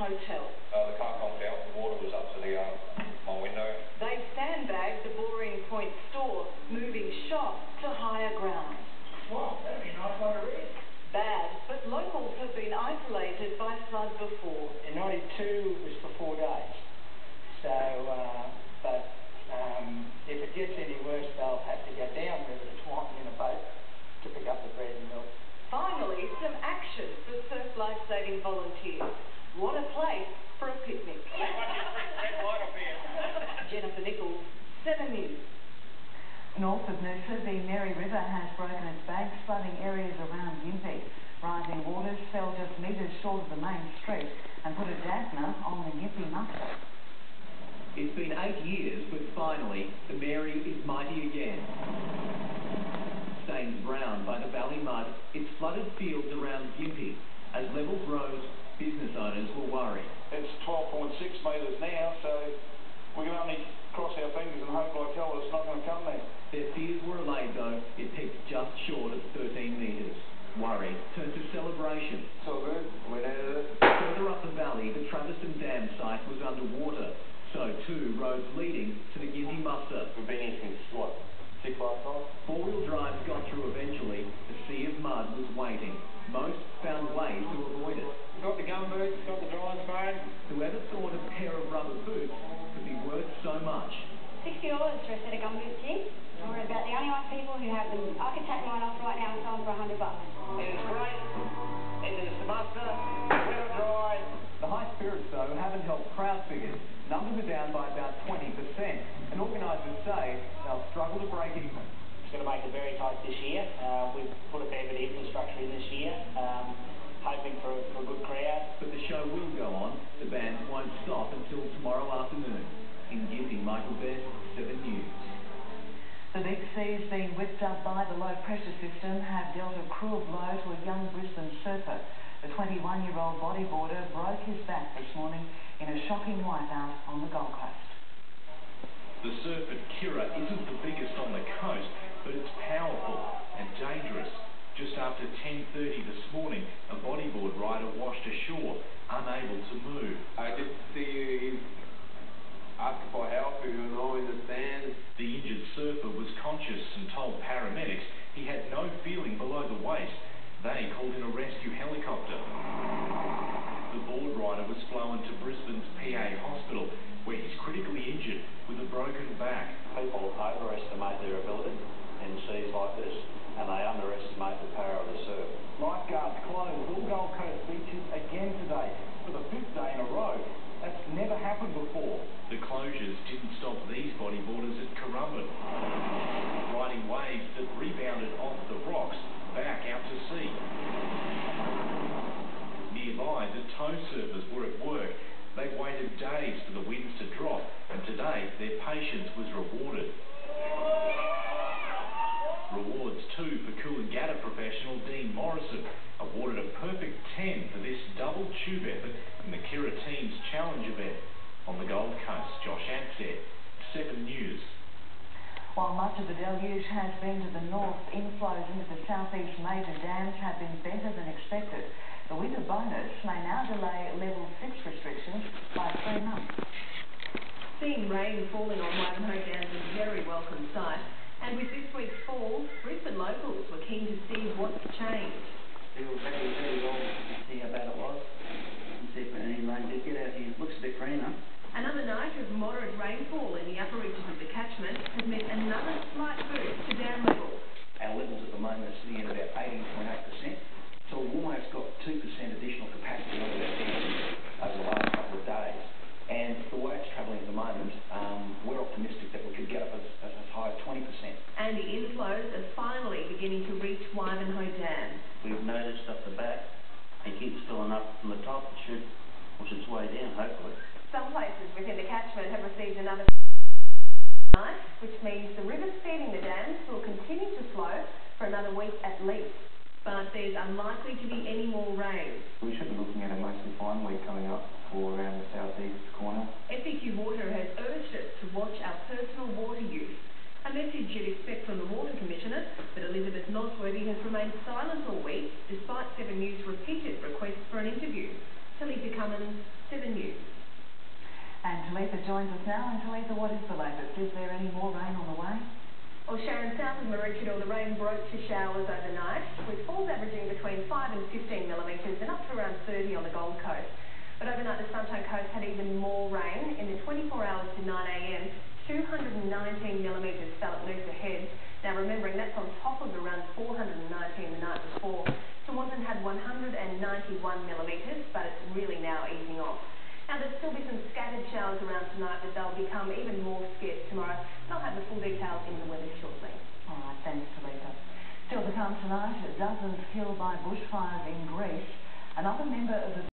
hotel. The car conked out, the water was up to my window. They sandbagged the Boring Point store, moving shop to higher ground. Wow, that'd be a nice one to read. Bad, but locals have been isolated by flood before. In 92 it was for 4 days. So, if it gets any worse, they'll have to go downriver to Swanton in a boat to pick up the bread and milk. Finally, some action for surf life-saving volunteers. What a place for a picnic. Jennifer Nichols, 7 News. North of Noosa, the Mary River has broken its banks, flooding areas around Gympie. Rising waters fell just metres short of the main street and put a dampener on the Gympie muster. It's been 8 years, but finally, the Mary is mighty again. Stained brown by the valley mud, it's flooded fields around Gympie. As levels rose, business owners were worried. It's 12.6 metres now, so we can only cross our fingers and hope like hell it's not going to come there. Their fears were allayed though. It peaked just short of 13 metres. Worry turned to celebration. It's all good. We needed it. Further up the valley, the Traviston Dam site was underwater. So too, roads leading to the Gympie muster. We've been here since, 6 last night? Four-wheel drives got through eventually. The sea of mud was waiting. Most found ways to avoid it. Got the gum boots, got the dry spray. Whoever thought a pair of rubber boots could be worth so much? $60 for a set of gum boots here. We're about the only people who have them. I could take mine off right now and sell them for $100. And it's great. And there's the muster, wet or dry. The high spirits, though, haven't helped crowd figures. Numbers are down by about 20%, and organisers say they'll struggle to break even. It's going to make it very tight this year. We've put a fair bit of infrastructure in this year, hoping for a good crowd. But the show will go on. The bands won't stop until tomorrow afternoon. In Gympie, Michael Best, 7 News. The big seas being whipped up by the low-pressure system have dealt a cruel blow to a young Brisbane surfer. The 21-year-old bodyboarder broke his back this morning in a shocking wipeout on the Gold Coast. The surf at Kirra isn't the biggest on the coast, but it's powerful and dangerous. Just after 10:30 this morning, a bodyboard rider washed ashore, unable to move. I did see asking for help, in the sand. The injured surfer was conscious and told paramedics he had no feeling below the waist. They called in a rescue helicopter. The board rider was flown to Brisbane's PA Hospital, where he's critically injured with a broken back. People overestimate their ability in seas like this, and they underestimate the power of the surf. Lifeguards closed all Gold Coast beaches again today for the 5th day in a row. That's never happened before. The closures didn't stop these bodyboarders at Currumbin, riding waves that rebounded off the rocks back out to sea. Nearby, the tow surfers were at work. They waited days for the winds to drop, and today their patience was rewarded. Rewards too for Coolangatta professional Dean Morrison, awarded a perfect 10 for this double tube effort in the Kirra Teams Challenge event. On the Gold Coast, Josh Ansett, 7 News. While much of the deluge has been to the north, inflows into the southeast major dams have been better than expected. The winter bonus may now delay level 6 restrictions by 3 months. Seeing rain falling on Wivenhoe Dam is a very welcome sight. And with this week's fall, Brisbane locals were keen to see what's changed. It was very well to see how bad it was and see if any rain did get out here. It looks a bit greener. Another night of moderate rainfall in the upper reaches of the catchment has meant another slight boost to dam levels. Our levels at the moment are sitting at about 18.8%, so we've almost got 2% additional capacity onto that dam over the last couple of days. And the way it's travelling at the moment, we're optimistic that we could get up as high as 20%. And the inflows are finally beginning to reach Wivenhoe Dam. We've noticed up the back, it keeps filling up from the top. It should push its way down, hopefully. Some places within the catchment have received another night, which means the rivers feeding the dams will continue to flow for another week at least. But there's unlikely to be any more rain. We should be looking at a mostly fine week coming up for around the southeast corner. FEQ Water has urged us to watch our personal water use. A message you'd expect from the Water Commissioner, but Elizabeth Nosworthy has remained silent all week, despite 7 News' repeated requests for an interview. Talisa Cummins, 7 News. And Talitha joins us now. And Talitha, what is the latest? Is there any more rain on the way? Well, Sharon, south of Maroochydore, the rain broke to showers overnight, with falls averaging between 5 and 15 millimetres and up to around 30 on the Gold Coast. But overnight, the Sunshine Coast had even more rain. In the 24 hours to 9 a.m, 219 millimetres fell at Noosa Heads. Now, remembering that's on top of around 419 the night before. Taunton had 191 millimetres, but it's really now easing off. Now, there'll still be some scattered showers around tonight, but they'll become even more scarce tomorrow. And I'll have the full details in the weather shortly. All right, thanks, Talitha. Still to come tonight, dozens killed by bushfires in Greece. Another member of the